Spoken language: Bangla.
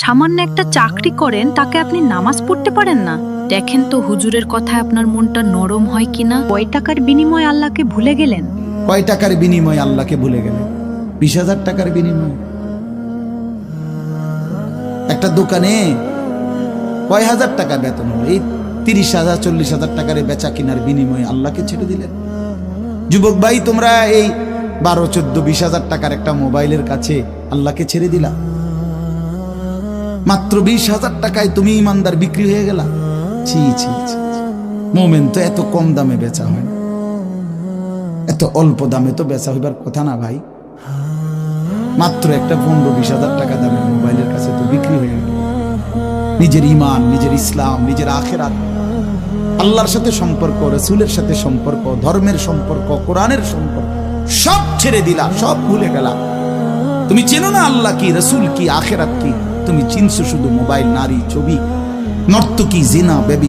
সামান্য একটা চাকরি করেন, তাকে আপনি নামাজ পড়তে পারেন না? দেখেন তো হুজুরের কথায় আপনার মনটা নরম হয় কিনা। কয় টাকার বিনিময়ে আল্লাহকে ভুলে গেলেন? কয় টাকার বিনিময়ে আল্লাহকে ভুলে গেলেন? 20,000 টাকার বিনিময়ে। একটা দোকানে কয় হাজার টাকা বেতন হলো, এই 30,000 40,000 টাকার বেচা কিনার বিনিময়ে আল্লাহকে ছেড়ে দিলেন। যুবক ভাই, তোমরা এই 12, 14, 20,000 টাকার একটা মোবাইলের কাছে আল্লাহকে ছেড়ে দিলা। মাত্র 20,000 টাকায় তুমি ইমানদার বিক্রি হয়ে গেলা। ছি ছি ছি, মোমেন তো এত কম দামে বেচা হয় না, এত অল্প দামে তো বেচা হইবার কথা না ভাই। মাত্র একটা 15-20,000 টাকা দামের মোবাইলের কাছে তো বিক্রি হয়ে গেল। নিজের ইমান, নিজের ইসলাম, নিজের আখিরাত, আল্লাহর সাথে সম্পর্ক, রাসূলের সাথে সম্পর্ক, ধর্মের সম্পর্ক, কোরআনের সম্পর্ক সব ছেড়ে দিলা, সব ভুলে গেলা। তুমি চেনো না আল্লাহ কি, রাসূল কি, আখিরাত কি। তুমি চিনছো শুধু মোবাইল, নারী, ছবি, নর্তকী, জিনা, বেবি।